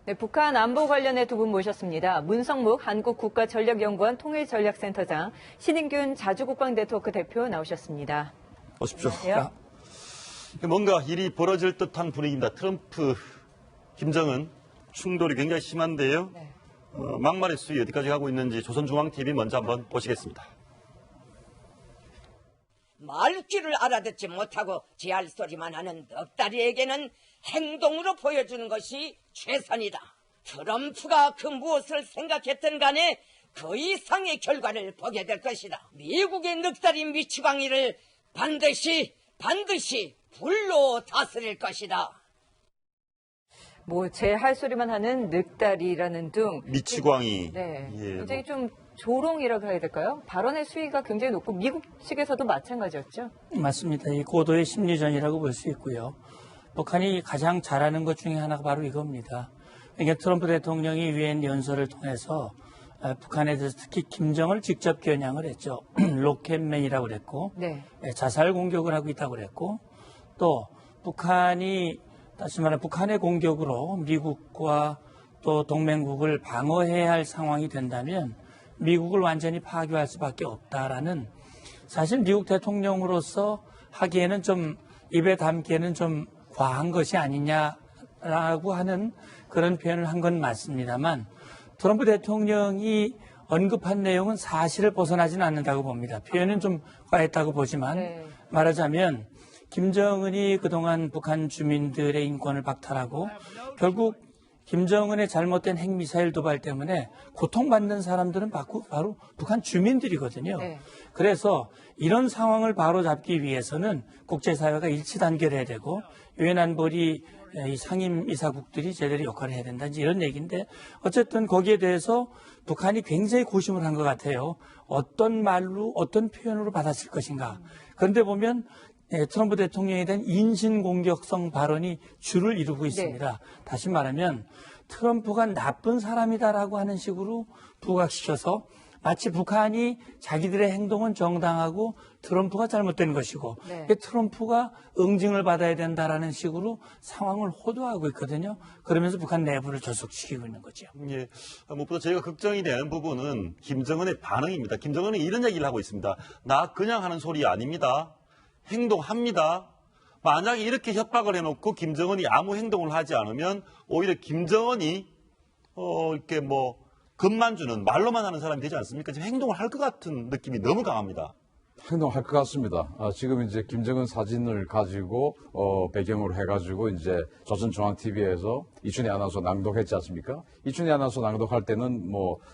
네, 북한 안보 관련해 두 분 모셨습니다. 문성묵 한국국가전략연구원 통일전략센터장, 신인균 자주국방네트워크 대표 나오셨습니다. 오십시오. 안녕하세요. 뭔가 일이 벌어질 듯한 분위기입니다. 트럼프, 김정은 충돌이 굉장히 심한데요. 네. 막말의 수위 어디까지 가고 있는지 조선중앙TV 먼저 한번 보시겠습니다. 말귀를 알아듣지 못하고 지할 소리만 하는 넉다리에게는 행동으로 보여주는 것이 최선이다. 트럼프가 그 무엇을 생각했든 간에 그 이상의 결과를 보게 될 것이다. 미국의 넉다리 미치광이를 반드시 불로 다스릴 것이다. 제 할 소리만 하는 늑다리라는 등. 미치광이. 네. 예, 굉장히 좀 조롱이라고 해야 될까요? 발언의 수위가 굉장히 높고 미국 측에서도 마찬가지였죠? 맞습니다. 이 고도의 심리전이라고 볼 수 있고요. 북한이 가장 잘하는 것 중에 하나가 바로 이겁니다. 그러니까 트럼프 대통령이 유엔 연설을 통해서 북한에 대해서 특히 김정을 직접 겨냥을 했죠. 로켓맨이라고 그랬고, 네. 자살 공격을 하고 있다고 그랬고, 또 북한이 다시 말해 북한의 공격으로 미국과 또 동맹국을 방어해야 할 상황이 된다면 미국을 완전히 파괴할 수밖에 없다라는, 사실 미국 대통령으로서 하기에는 좀 입에 담기에는 좀 과한 것이 아니냐라고 하는 그런 표현을 한 건 맞습니다만, 트럼프 대통령이 언급한 내용은 사실을 벗어나지는 않는다고 봅니다. 표현은 좀 과했다고 보지만, 네. 말하자면 김정은이 그동안 북한 주민들의 인권을 박탈하고 결국 김정은의 잘못된 핵미사일 도발 때문에 고통받는 사람들은 바로 북한 주민들이거든요. 네. 그래서 이런 상황을 바로잡기 위해서는 국제사회가 일치단결해야 되고 유엔 안보리 이 상임이사국들이 제대로 역할을 해야 된다, 이런 얘기인데, 어쨌든 거기에 대해서 북한이 굉장히 고심을 한 것 같아요. 어떤 말로 어떤 표현으로 받았을 것인가. 그런데 보면 트럼프 대통령에 대한 인신공격성 발언이 주를 이루고 있습니다. 다시 말하면 트럼프가 나쁜 사람이다라고 하는 식으로 부각시켜서 마치 북한이 자기들의 행동은 정당하고 트럼프가 잘못된 것이고, 네. 트럼프가 응징을 받아야 된다라는 식으로 상황을 호도하고 있거든요. 그러면서 북한 내부를 결속시키고 있는 거죠. 예, 무엇보다 저희가 걱정이 되는 부분은 김정은의 반응입니다. 김정은은 이런 얘기를 하고 있습니다. 나 그냥 하는 소리 아닙니다. 행동합니다. 만약에 이렇게 협박을 해놓고 김정은이 아무 행동을 하지 않으면 오히려 김정은이 이렇게 겁만 주는, 말로만 하는 사람이 되지 않습니까? 지금 행동을 할 것 같은 느낌이 너무 강합니다. 행동할 것 같습니다. 지금 이제 김정은 사진을 가지고 배경으로 해가지고 이제 조선중앙TV에서 이춘희 아나운서 낭독했지 않습니까? 이춘희 아나운서 낭독할 때는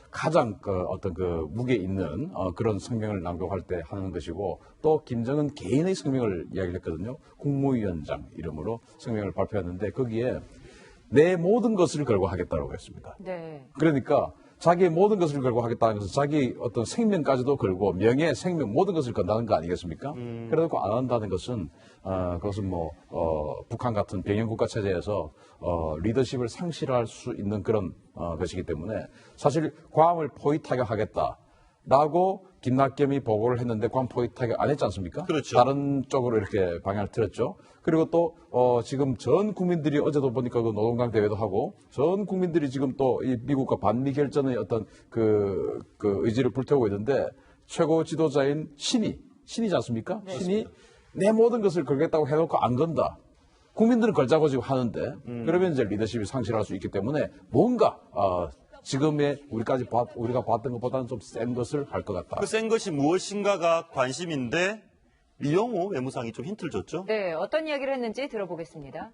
가장 어떤 무게 있는 그런 성명을 낭독할 때 하는 것이고, 또 김정은 개인의 성명을 이야기를 했거든요. 국무위원장 이름으로 성명을 발표했는데 거기에 내 모든 것을 걸고 하겠다고 했습니다. 네. 그러니까 자기의 모든 것을 걸고 하겠다는 것은 자기 어떤 생명까지도 걸고 명예, 생명 모든 것을 건다는 거 아니겠습니까? 그래놓고 안 한다는 것은 그것은 북한 같은 병영국가 체제에서 리더십을 상실할 수 있는 그런 것이기 때문에, 사실 괌을 포위 타격하겠다라고 김낙겸이 보고를 했는데 괌 포위 타격 안 했지 않습니까? 그렇죠. 다른 쪽으로 이렇게 방향을 틀었죠. 그리고 또 지금 전 국민들이 어제도 보니까 그 노동당 대회도 하고 전 국민들이 지금 또 이 미국과 반미 결전의 어떤 그 의지를 불태우고 있는데, 최고 지도자인 신이지 않습니까? 네. 신이 내 모든 것을 걸겠다고 해놓고 안 건다. 국민들은 걸자고 지금 하는데 그러면 이제 리더십이 상실할 수 있기 때문에 뭔가 지금의 우리가 봤던 것보다는 좀 센 것을 할 것 같다. 그 센 것이 무엇인가가 관심인데 이영호 외무상이 좀 힌트를 줬죠. 네, 어떤 이야기를 했는지 들어보겠습니다.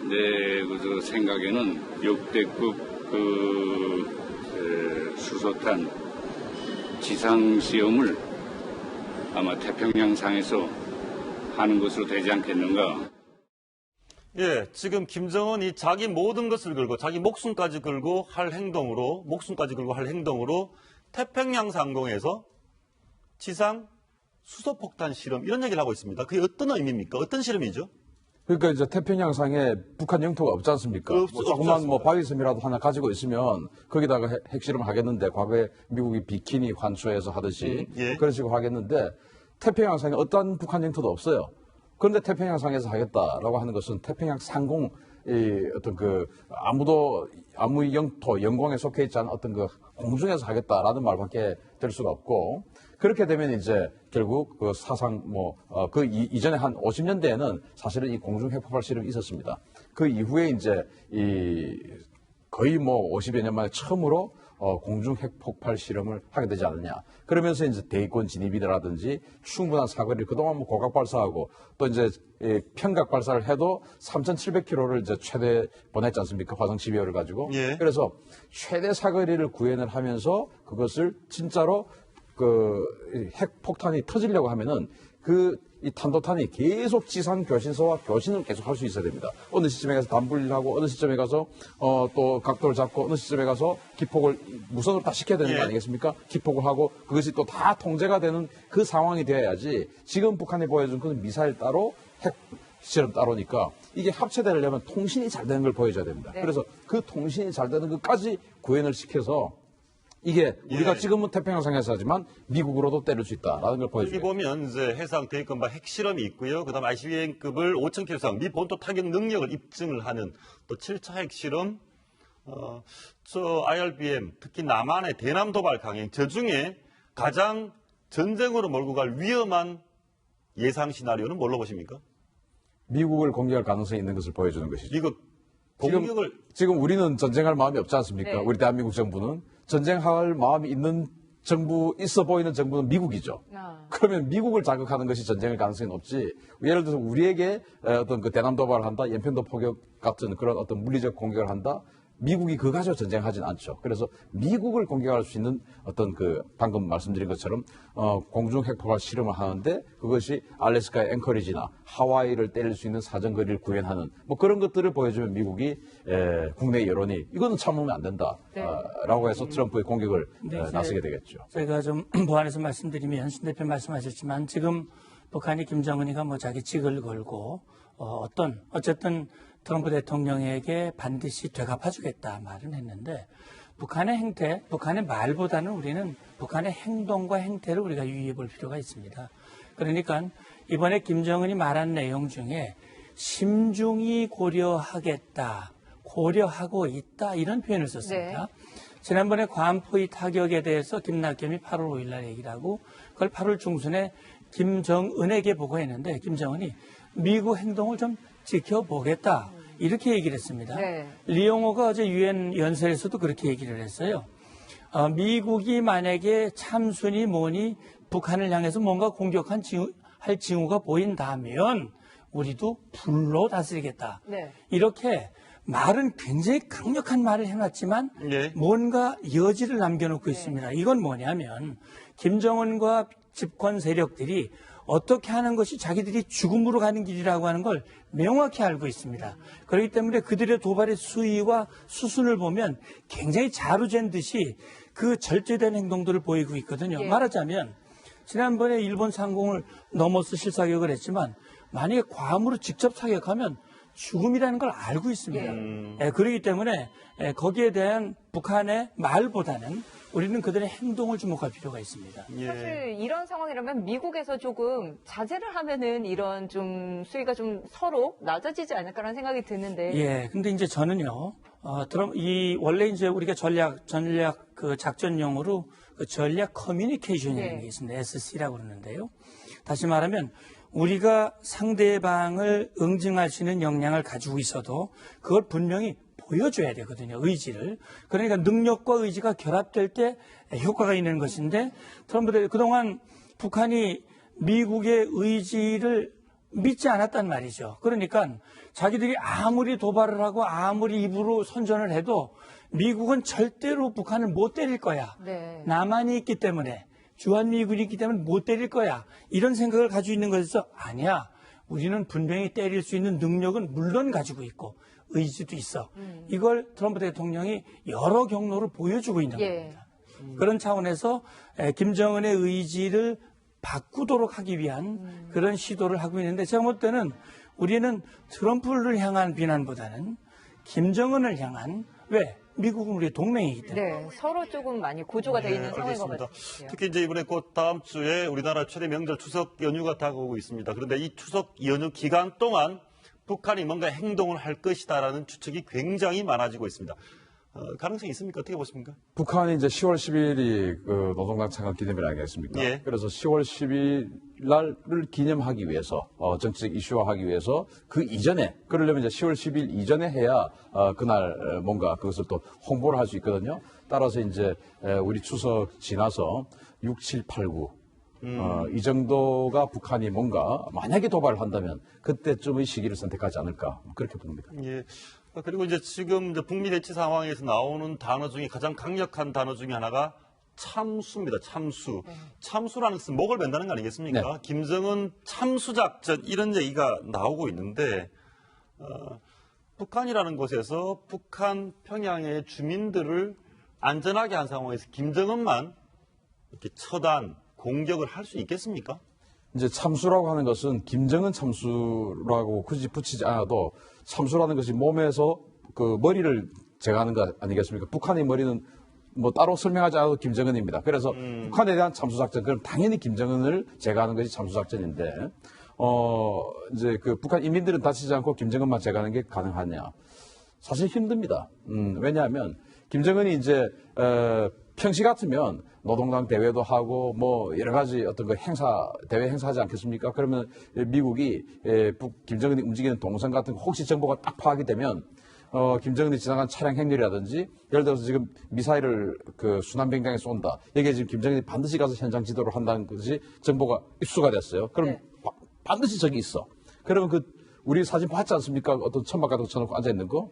내 생각에는 역대급 수소탄 지상시험을 아마 태평양상에서 하는 것으로 되지 않겠는가. 예, 지금 김정은이 자기 모든 것을 걸고 자기 목숨까지 걸고 할 행동으로 태평양 상공에서 지상 수소폭탄 실험, 이런 얘기를 하고 있습니다. 그게 어떤 의미입니까? 어떤 실험이죠? 그러니까 이제 태평양상에 북한 영토가 없지 않습니까? 조그만 바위섬이라도 하나 가지고 있으면 거기다가 핵실험을 하겠는데, 과거에 미국이 비키니 환수해서 하듯이 예. 그런 식으로 하겠는데, 태평양상에 어떠한 북한 영토도 없어요. 그런데 태평양상에서 하겠다라고 하는 것은 태평양 상공 이 어떤 그 아무 영광에 속해 있지 않은 어떤 그 공중에서 하겠다라는 말밖에 될 수가 없고, 그렇게 되면 이제 결국 그 사상 그 이전에 한 50년대에는 사실은 이 공중 핵폭발 실험이 있었습니다. 그 이후에 이제 거의 50여 년 만에 처음으로 공중 핵폭발 실험을 하게 되지 않느냐. 그러면서 이제 대기권 진입이라든지 충분한 사거리를 그동안 고각 발사하고 또 이제 평각 발사를 해도 3,700km를 이제 최대 보냈지 않습니까? 화성 12호를 가지고. 예. 그래서 최대 사거리를 구현을 하면서 그것을 진짜로 그 핵폭탄이 터지려고 하면은 이 탄도탄이 계속 지상 교신소와 교신을 계속 할 수 있어야 됩니다. 어느 시점에 가서 단분리를 하고, 어느 시점에 가서 또 각도를 잡고, 어느 시점에 가서 기폭을 무선으로 다 시켜야 되는 거 아니겠습니까? 기폭을 하고 그것이 또 다 통제가 되는 그 상황이 되어야지. 지금 북한이 보여준 그 미사일 따로 핵 실험 따로니까 이게 합체되려면 통신이 잘 되는 걸 보여줘야 됩니다. 네. 그래서 그 통신이 잘 되는 것까지 구현을 시켜서 이게 우리가 지금은 태평양상에서 하지만 미국으로도 때릴 수 있다라는 걸 여기 보여줘요. 보면 이제 해상 대기권발 핵실험이 있고요. 그다음 ICBM급을 5,000km 이상 미 본토 타격 능력을 입증을 하는 또 7차 핵실험, IRBM, 특히 남한의 대남 도발 강행, 저 중에 가장 전쟁으로 몰고 갈 위험한 예상 시나리오는 뭘로 보십니까? 미국을 공격할 가능성이 있는 것을 보여주는 것이죠. 미국 공격을 지금 우리는 전쟁할 마음이 없지 않습니까? 네. 우리 대한민국 정부는 전쟁할 마음이 있어 보이는 정부는 미국이죠. 그러면 미국을 자극하는 것이 전쟁의 가능성이 높지. 예를 들어서 우리에게 어떤 그 대남 도발을 한다, 연평도 포격 같은 그런 어떤 물리적 공격을 한다. 미국이 그거 가지고 전쟁하진 않죠. 그래서 미국을 공격할 수 있는 어떤 방금 말씀드린 것처럼 공중 핵폭발 실험을 하는데 그것이 알래스카의 앵커리지나 하와이를 때릴 수 있는 사정거리를 구현하는 그런 것들을 보여주면 미국이 국내 여론이 이거는 참으면 안 된다 라고 해서 트럼프의 공격을 나서게 되겠죠. 제가 좀 보완해서 말씀드리면 신 대표 말씀하셨지만 지금 북한이 김정은이가 자기 직을 걸고 어쨌든 트럼프 대통령에게 반드시 되갚아주겠다 말은 했는데 북한의 행태, 북한의 말보다는 우리는 북한의 행동과 행태를 우리가 유의해 볼 필요가 있습니다. 그러니까 이번에 김정은이 말한 내용 중에 심중히 고려하고 있다 이런 표현을 썼습니다. 네. 지난번에 괌포의 타격에 대해서 김낙겸이 8월 5일 날 얘기를 하고 그걸 8월 중순에 김정은에게 보고했는데 김정은이 미국 행동을 좀 지켜보겠다 이렇게 얘기를 했습니다. 네. 리용호가 어제 유엔 연설에서도 그렇게 얘기를 했어요. 미국이 만약에 참순이 뭐니 북한을 향해서 뭔가 공격할 징후가 보인다면 우리도 불로 다스리겠다. 네. 이렇게 말은 굉장히 강력한 말을 해놨지만 뭔가 여지를 남겨놓고 있습니다. 이건 뭐냐면 김정은과 집권 세력들이 어떻게 하는 것이 자기들이 죽음으로 가는 길이라고 하는 걸 명확히 알고 있습니다. 그렇기 때문에 그들의 도발의 수위와 수순을 보면 굉장히 자루잰 듯이 그 절제된 행동들을 보이고 있거든요. 말하자면 지난번에 일본 상공을 넘어서 실사격을 했지만 만약에 괌으로 직접 사격하면 죽음이라는 걸 알고 있습니다. 그렇기 때문에 거기에 대한 북한의 말보다는 우리는 그들의 행동을 주목할 필요가 있습니다. 사실 이런 상황이라면 미국에서 조금 자제를 하면은 이런 좀 수위가 좀 서로 낮아지지 않을까라는 생각이 드는데. 근데 이제 저는요, 원래 이제 우리가 전략 그 작전용어로 그 전략 커뮤니케이션이라는 게 있습니다. SC라고 그러는데요. 다시 말하면 우리가 상대방을 응징할 수 있는 역량을 가지고 있어도 그걸 분명히 보여줘야 되거든요. 의지를. 그러니까 능력과 의지가 결합될 때 효과가 있는 것인데 트럼프 그동안 북한이 미국의 의지를 믿지 않았단 말이죠. 그러니까 자기들이 아무리 도발을 하고 아무리 입으로 선전을 해도 미국은 절대로 북한을 못 때릴 거야. 네. 남한이 있기 때문에 주한미군이 있기 때문에 못 때릴 거야. 이런 생각을 가지고 있는 것에서 아니야. 우리는 분명히 때릴 수 있는 능력은 물론 가지고 있고 의지도 있어. 이걸 트럼프 대통령이 여러 경로로 보여주고 있는 겁니다. 그런 차원에서 김정은의 의지를 바꾸도록 하기 위한 그런 시도를 하고 있는데 제가 볼 때는 우리는 트럼프를 향한 비난보다는 김정은을 향한 미국은 우리의 동맹이기 때문에. 서로 조금 많이 고조가 되어 있는 상황인 것 알겠습니다. 같아요. 특히 이제 이번에 곧 다음 주에 우리나라 최대 명절 추석 연휴가 다가오고 있습니다. 그런데 이 추석 연휴 기간 동안 북한이 뭔가 행동을 할 것이다라는 추측이 굉장히 많아지고 있습니다. 가능성이 있습니까? 어떻게 보십니까? 북한이 이제 10월 10일이 그 노동당 창건 기념일 아니겠습니까? 예. 그래서 10월 10일 날을 기념하기 위해서, 정치적 이슈화하기 위해서 그 이전에, 그러려면 이제 10월 10일 이전에 해야, 그날 뭔가 그것을 또 홍보를 할 수 있거든요. 따라서 이제, 우리 추석 지나서 6, 7, 8, 9, 이 정도가 북한이 뭔가 만약에 도발을 한다면 그때쯤의 시기를 선택하지 않을까, 그렇게 봅니다. 예. 그리고 이제 지금 이제 북미 대치 상황에서 나오는 단어 중에 가장 강력한 단어 중에 하나가 참수입니다. 참수. 참수라는 것은 목을 벤다는 거 아니겠습니까? 네. 김정은 참수작전 이런 얘기가 나오고 있는데 북한이라는 곳에서 북한 평양의 주민들을 안전하게 한 상황에서 김정은만 이렇게 처단, 공격을 할 수 있겠습니까? 이제 참수라고 하는 것은 김정은 참수라고 굳이 붙이지 않아도 참수라는 것이 몸에서 그 머리를 제거하는 거 아니겠습니까? 북한의 머리는 뭐 따로 설명하지 않아도 김정은입니다. 그래서 북한에 대한 참수작전, 그럼 당연히 김정은을 제거하는 것이 참수작전인데, 이제 그 북한 인민들은 다치지 않고 김정은만 제거하는 게 가능하냐? 사실 힘듭니다. 왜냐하면 김정은이 이제, 평시 같으면 노동당 대회도 하고 뭐 여러 가지 어떤 그 대회 행사하지 않겠습니까? 그러면 미국이 김정은이 움직이는 동선 같은 거 혹시 정보가 딱 파악이 되면 김정은이 지나간 차량 행렬이라든지 예를 들어서 지금 미사일을 그 순환병장에 쏜다. 여기에 지금 김정은이 반드시 가서 현장 지도를 한다는 것이 정보가 입수가 됐어요. 그럼 네. 반드시 저기 있어. 그러면 우리 사진 봤지 않습니까? 어떤 천막 같은 거 쳐놓고 앉아있는 거.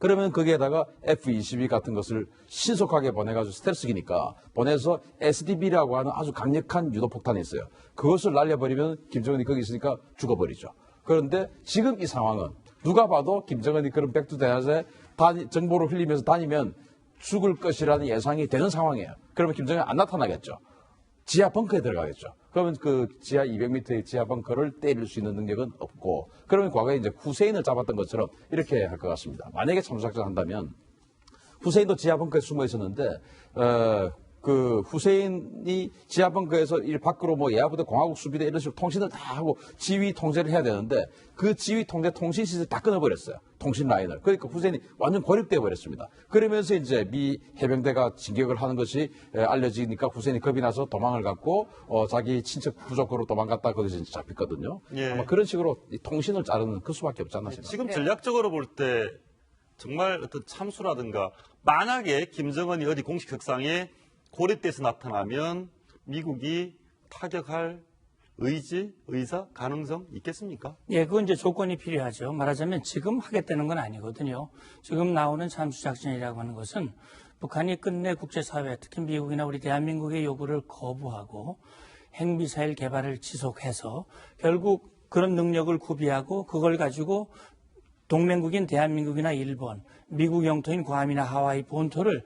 그러면 거기에다가 F-22 같은 것을 신속하게 보내가지고 스텔스기니까 보내서 SDB라고 하는 아주 강력한 유도폭탄이 있어요. 그것을 날려버리면 김정은이 거기 있으니까 죽어버리죠. 그런데 지금 이 상황은 누가 봐도 김정은이 그런 백두대낮에 정보를 흘리면서 다니면 죽을 것이라는 예상이 되는 상황이에요. 그러면 김정은이 안 나타나겠죠. 지하 벙커에 들어가겠죠. 그러면 그 지하 200m의 지하 벙커를 때릴 수 있는 능력은 없고, 그러면 과거에 이제 후세인을 잡았던 것처럼 이렇게 할 것 같습니다. 만약에 참수작전 한다면, 후세인도 지하 벙커에 숨어 있었는데, 그 후세인이 지하 벙커에서 일 밖으로 뭐 예하부대, 공화국 수비대 이런 식으로 통신을 다 하고 지휘 통제를 해야 되는데 그 지휘 통제 통신 시설 다 끊어버렸어요. 통신 라인을. 그러니까 후세인이 완전 고립되어 버렸습니다. 그러면서 이제 미 해병대가 진격을 하는 것이 알려지니까 후세인이 겁이 나서 도망을 갔고 자기 친척 부족으로 도망갔다 거기서 이제 잡혔거든요. 예. 아마 그런 식으로 이 통신을 자르는 그 수밖에 없지 않나 생각합니다. 지금 전략적으로 볼 때 정말 어떤 참수라든가 만약에 김정은이 어디 공식 협상에 고립돼서 나타나면 미국이 타격할 의사, 가능성 있겠습니까? 예, 그건 이제 조건이 필요하죠. 말하자면 지금 하겠다는 건 아니거든요. 지금 나오는 참수작전이라고 하는 것은 북한이 끝내 국제사회, 특히 미국이나 우리 대한민국의 요구를 거부하고 핵미사일 개발을 지속해서 결국 그런 능력을 구비하고 그걸 가지고 동맹국인 대한민국이나 일본, 미국 영토인 괌이나 하와이 본토를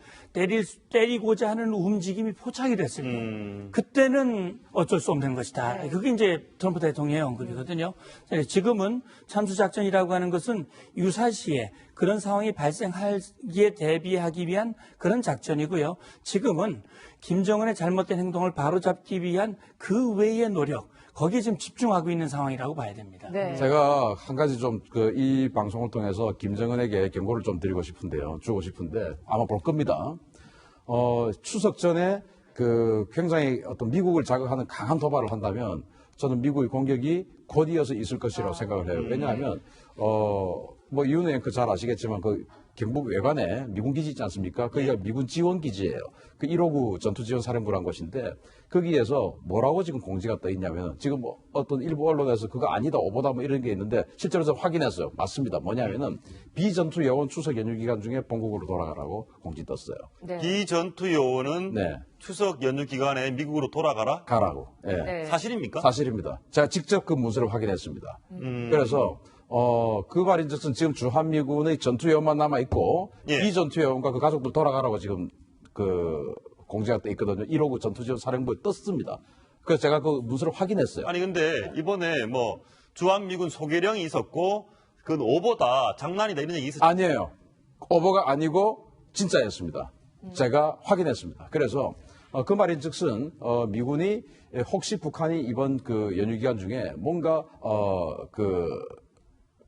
때리고자 하는 움직임이 포착이 됐을 때 그때는 어쩔 수 없는 것이다. 그게 이제 트럼프 대통령의 언급이거든요. 지금은 참수작전이라고 하는 것은 유사시에 그런 상황이 발생하기에 대비하기 위한 그런 작전이고요. 지금은 김정은의 잘못된 행동을 바로잡기 위한 그 외의 노력, 거기에 지금 집중하고 있는 상황이라고 봐야 됩니다. 네. 제가 한 가지 좀 이 방송을 통해서 김정은에게 경고를 좀 드리고 싶은데요. 주고 싶은데 아마 볼 겁니다. 추석 전에 굉장히 어떤 미국을 자극하는 강한 도발을 한다면 저는 미국의 공격이 곧 이어서 있을 것이라고 생각을 해요. 왜냐하면 뭐 이윤우 앵커 잘 아시겠지만 경북 외관에 미군 기지 있지 않습니까? 거기가 미군 지원 기지예요. 그 159 전투지원사령부란 곳인데 거기에서 뭐라고 지금 공지가 떠 있냐면 지금 뭐 어떤 일부 언론에서 그거 아니다 오보다 뭐 이런 게 있는데 실제로 저 확인했어요. 맞습니다. 뭐냐면은 비전투 요원 추석 연휴 기간 중에 본국으로 돌아가라고 공지 떴어요. 네. 비전투 요원은 네. 추석 연휴 기간에 미국으로 돌아가라? 가라고. 예. 네. 사실입니까? 사실입니다. 제가 직접 그 문서를 확인했습니다. 그래서 그 말인즉슨 지금 주한미군의 전투요원만 남아있고 예. 비전투요원과 그 가족들 돌아가라고 지금 공지가 떠 있거든요. 159 전투지원 사령부에 떴습니다. 그래서 제가 그 문서를 확인했어요. 아니 근데 이번에 뭐 주한미군 소개령이 있었고 그건 오보다 장난이다 이런 얘기 있었죠. 아니에요. 오버가 아니고 진짜였습니다. 제가 확인했습니다. 그래서 그 말인즉슨 미군이 혹시 북한이 이번 그 연휴 기간 중에 뭔가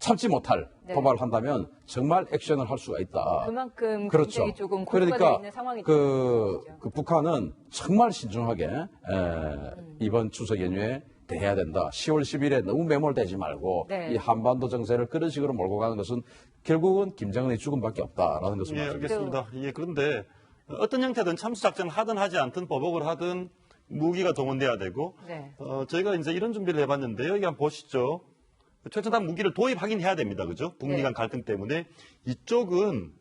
참지 못할 네. 도발을 한다면 정말 액션을 할 수가 있다. 그만큼 그렇죠. 굉장히 조금 고조가 되어 그러니까 있는 상황이 그 북한은 정말 신중하게 이번 추석 연휴에 대해야 된다. 10월 10일에 너무 매몰되지 말고 네. 이 한반도 정세를 그런 식으로 몰고 가는 것은 결국은 김정은의 죽음밖에 없다라는 것을 예, 말씀드립니다. 알겠습니다. 예, 그런데 어떤 형태든 참수작전을 하든 하지 않든 보복을 하든 무기가 동원돼야 되고 네. 저희가 이제 이런 준비를 해봤는데요. 여기 한번 보시죠. 최첨단 무기를 도입하긴 해야 됩니다. 그죠? 북미 네. 간 갈등 때문에 이쪽은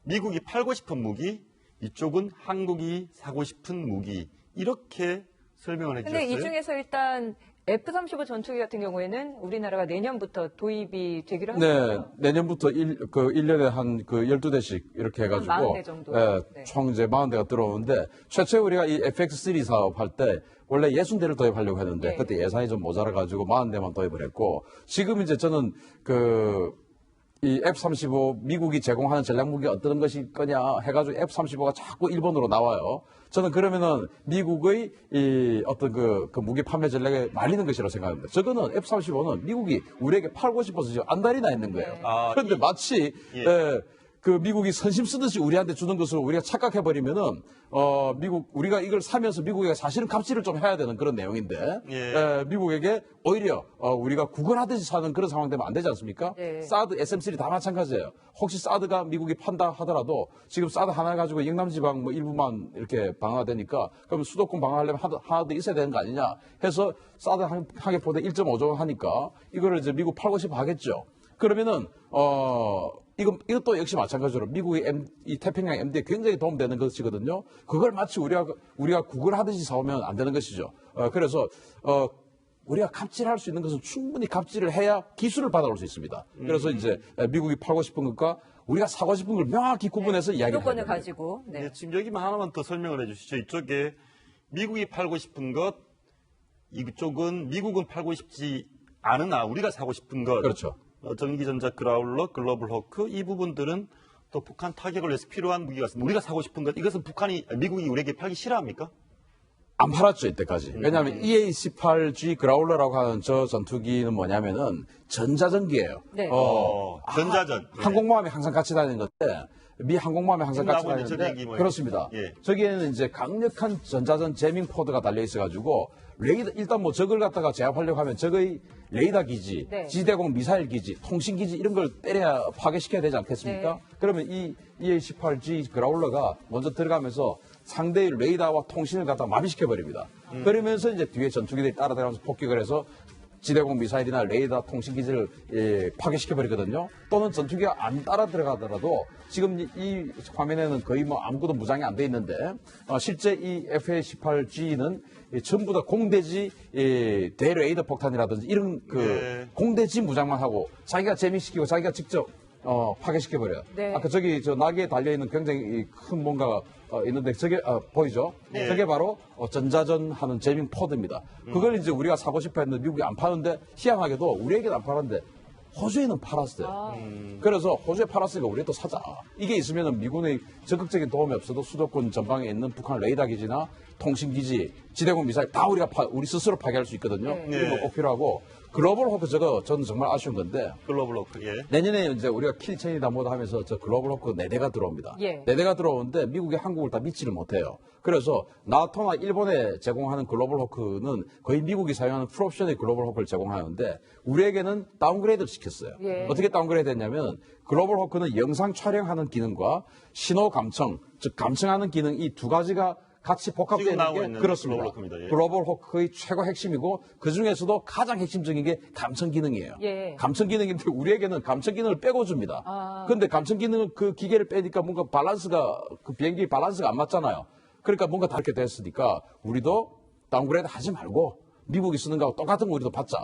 미국이 팔고 싶은 무기, 이쪽은 한국이 사고 싶은 무기 이렇게 설명을 근데 해주셨어요. 이 중에서 일단 F-35 전투기 같은 경우에는 우리나라가 내년부터 도입이 되기로 네, 합니다. 내년부터 1년에 한 12대씩 이렇게 해가지고, 40대 정도. 예, 네. 총 이제 40대가 들어오는데, 최초에 우리가 이 FX3 사업할 때, 원래 60대를 도입하려고 했는데, 네. 그때 예산이 좀 모자라가지고 40대만 도입을 했고, 지금 이제 저는 이 F-35 미국이 제공하는 전략무기가 어떤 것일 거냐 해가지고 F-35가 자꾸 일본으로 나와요. 저는 그러면은 미국의 이 어떤 그 무기 판매 전략에 말리는 것이라고 생각합니다. 저거는 F-35는 미국이 우리에게 팔고 싶어서 지금 안달이 나 있는 거예요. 아, 그런데 마치 예. 그 미국이 선심 쓰듯이 우리한테 주는 것을 우리가 착각해버리면은 우리가 이걸 사면서 미국에게 사실은 갑질을 좀 해야 되는 그런 내용인데 예. 미국에게 오히려 우리가 구걸하듯이 사는 그런 상황 되면 안 되지 않습니까? 네. 사드, SM3 다 마찬가지예요. 혹시 사드가 미국이 판다 하더라도 지금 사드 하나 가지고 영남지방 뭐 일부만 이렇게 방어가 되니까 그러면 수도권 방어하려면 하나 더 있어야 되는 거 아니냐 해서 사드 한 개 포대 1.5조 하니까 이거를 이제 미국 팔고 싶어 하겠죠. 그러면은 이것도 역시 마찬가지로 미국의 이 태평양 MD에 굉장히 도움되는 것이거든요. 그걸 마치 우리가 구걸하듯이 사오면 안 되는 것이죠. 그래서 우리가 갑질할 수 있는 것은 충분히 갑질을 해야 기술을 받아올 수 있습니다. 그래서 이제 미국이 팔고 싶은 것과 우리가 사고 싶은 걸 명확히 구분해서 이야기를 주도권을 해야 됩니다. 가지고. 네. 네, 지금 여기만 하나만 더 설명을 해주시죠. 이쪽에 미국이 팔고 싶은 것, 이쪽은 미국은 팔고 싶지 않으나 우리가 사고 싶은 것. 그렇죠. 전기전자 그라울러, 글로벌 호크 이 부분들은 또 북한 타격을 위해서 필요한 무기가 있습니다. 우리가 사고 싶은 것 이것은 미국이 우리에게 팔기 싫어합니까? 안 팔았죠, 이때까지. 왜냐하면 EA-18G 그라울러라고 하는 저 전투기는 뭐냐면은 전자전기예요. 네. 전자전. 항공모함이 항상 같이 다니는 건데 미 항공모함이 항상 같이 나고 있는 다니는데 전쟁기 뭐 그렇습니다. 예. 저기에는 이제 강력한 전자전 제밍 포드가 달려 있어가지고 레이더 일단 뭐 저걸 갖다가 제압하려고 하면 저거의 레이더 기지, 네. 지대공 미사일 기지, 통신 기지 이런 걸 때려야 파괴시켜야 되지 않겠습니까? 네. 그러면 이 EA-18G 그라울러가 먼저 들어가면서 상대의 레이더와 통신을 갖다 마비시켜 버립니다. 그러면서 이제 뒤에 전투기들이 따라들어가면서 폭격을 해서 지대공 미사일이나 레이더 통신 기지를 파괴시켜 버리거든요. 또는 전투기가 안 따라 들어가더라도 지금 이 화면에는 거의 뭐 아무것도 무장이 안 돼 있는데 실제 이 FA-18G는 전부 다 공대지 대레이더 폭탄이라든지 이런 네. 공대지 무장만 하고 자기가 재미시키고 자기가 직접 파괴시켜 버려요. 네. 아까 저기 저 나귀에 달려 있는 굉장히 큰 뭔가가 있는데 저게 보이죠? 네. 저게 바로 전자전 하는 제밍 포드입니다. 그걸 이제 우리가 사고 싶어 했는데 미국이 안 파는데 희한하게도 우리에게는 안 팔았는데 호주에는 팔았어요. 그래서 호주에 팔았으니까 우리 또 사자. 이게 있으면 미군의 적극적인 도움이 없어도 수도권 전방에 있는 북한 레이더 기지나 통신 기지, 지대공 미사일 다 우리 스스로 파괴할 수 있거든요. 네. 이런 거 꼭 필요하고 글로벌 호크 저는 정말 아쉬운 건데 글로벌 호크. 예. 내년에 이제 우리가 킬체이다 뭐다 하면서 저 글로벌 호크 4대가 들어옵니다. 예. 4대가 들어오는데 미국이 한국을 다 믿지를 못해요. 그래서 나토나 일본에 제공하는 글로벌 호크는 거의 미국이 사용하는 풀옵션의 글로벌 호크를 제공하는데 우리에게는 다운그레이드를 시켰어요. 예. 어떻게 다운그레이드 했냐면 글로벌 호크는 영상 촬영하는 기능과 신호 감청, 즉 감청하는 기능 이 두 가지가 같이 지금 복합되는 나오고 게 있는 그렇습니다. 글로벌 호크입니다. 예. 글로벌 호크의 최고 핵심이고 그 중에서도 가장 핵심적인 게 감청 기능이에요. 예. 감청 기능인데 우리에게는 감청 기능을 빼고 줍니다. 아. 그런데 감청 기능을 그 기계를 빼니까 뭔가 밸런스가 그 비행기 밸런스가 안 맞잖아요. 그러니까 뭔가 다르게 됐으니까 우리도 다운그레이드 하지 말고 미국이 쓰는 거하고 똑같은 거 우리도 받자.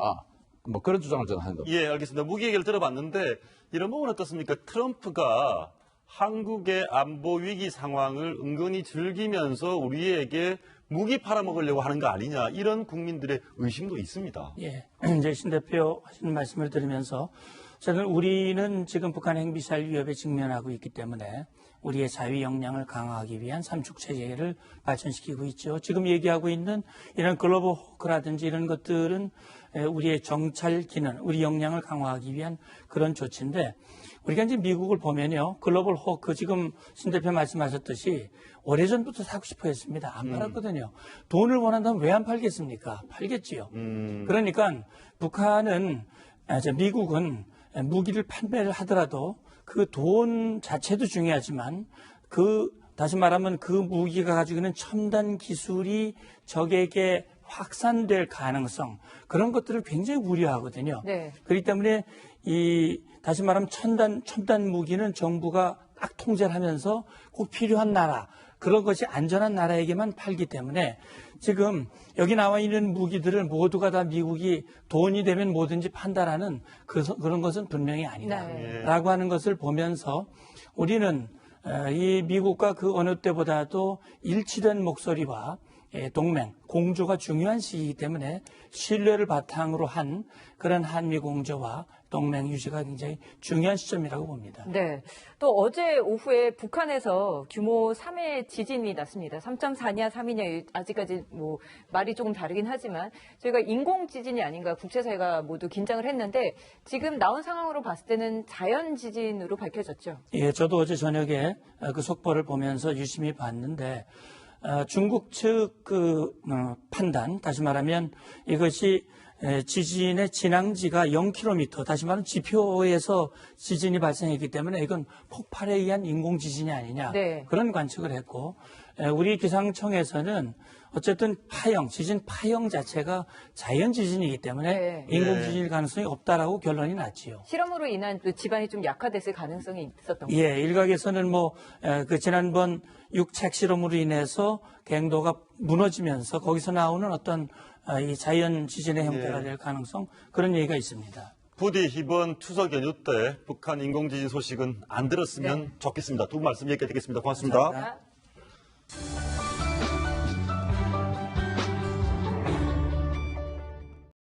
뭐 그런 주장을 저는 하는 겁니다. 예, 알겠습니다. 무기 얘기를 들어봤는데 이런 부분 어떻습니까? 트럼프가 한국의 안보 위기 상황을 은근히 즐기면서 우리에게 무기 팔아먹으려고 하는 거 아니냐 이런 국민들의 의심도 있습니다. 예, 이제 신 대표 하시는 말씀을 들으면서 저는 우리는 지금 북한 핵미사일 위협에 직면하고 있기 때문에 우리의 자위 역량을 강화하기 위한 삼축 체계를 발전시키고 있죠. 지금 얘기하고 있는 이런 글로벌 호크라든지 이런 것들은 우리의 정찰 기능, 우리 역량을 강화하기 위한 그런 조치인데 우리가 이제 미국을 보면요. 글로벌 호크 지금 신 대표 말씀하셨듯이 오래전부터 사고 싶어 했습니다. 안 팔았거든요. 돈을 원한다면 왜 안 팔겠습니까? 팔겠지요. 그러니까 북한은, 미국은 무기를 판매를 하더라도 그 돈 자체도 중요하지만 다시 말하면 그 무기가 가지고 있는 첨단 기술이 적에게 확산될 가능성 그런 것들을 굉장히 우려하거든요. 네. 그렇기 때문에 다시 말하면 첨단 무기는 정부가 딱 통제를 하면서 꼭 필요한 나라 그런 것이 안전한 나라에게만 팔기 때문에 지금 여기 나와 있는 무기들을 모두가 다 미국이 돈이 되면 뭐든지 판다라는 그런 것은 분명히 아니다라고 하는 것을 보면서 우리는 이 미국과 그 어느 때보다도 일치된 목소리와 동맹, 공조가 중요한 시기이기 때문에 신뢰를 바탕으로 한 그런 한미 공조와 동맹 유지가 굉장히 중요한 시점이라고 봅니다. 네. 또 어제 오후에 북한에서 규모 3의 지진이 났습니다. 3.4냐 3이냐 아직까지 뭐 말이 조금 다르긴 하지만 저희가 인공 지진이 아닌가 국제사회가 모두 긴장을 했는데 지금 나온 상황으로 봤을 때는 자연 지진으로 밝혀졌죠. 예, 저도 어제 저녁에 그 속보를 보면서 유심히 봤는데 중국 측 판단, 다시 말하면 이것이 지진의 진앙지가 0km, 다시 말하면 지표에서 지진이 발생했기 때문에 이건 폭발에 의한 인공지진이 아니냐. 네. 그런 관측을 했고, 우리 기상청에서는 어쨌든 지진 파형 자체가 자연 지진이기 때문에 네. 인공지진일 가능성이 없다라고 결론이 났지요. 실험으로 인한 또 지반이 좀 약화됐을 가능성이 있었던 거죠. 예, 일각에서는 지난번 육책 실험으로 인해서 갱도가 무너지면서 거기서 나오는 어떤 이 자연 지진의 형태가 될 가능성 그런 얘기가 있습니다. 부디 이번 추석 연휴 때 북한 인공지진 소식은 안 들었으면 좋겠습니다. 두 분 말씀 여기까지 듣겠습니다. 고맙습니다. 감사합니다.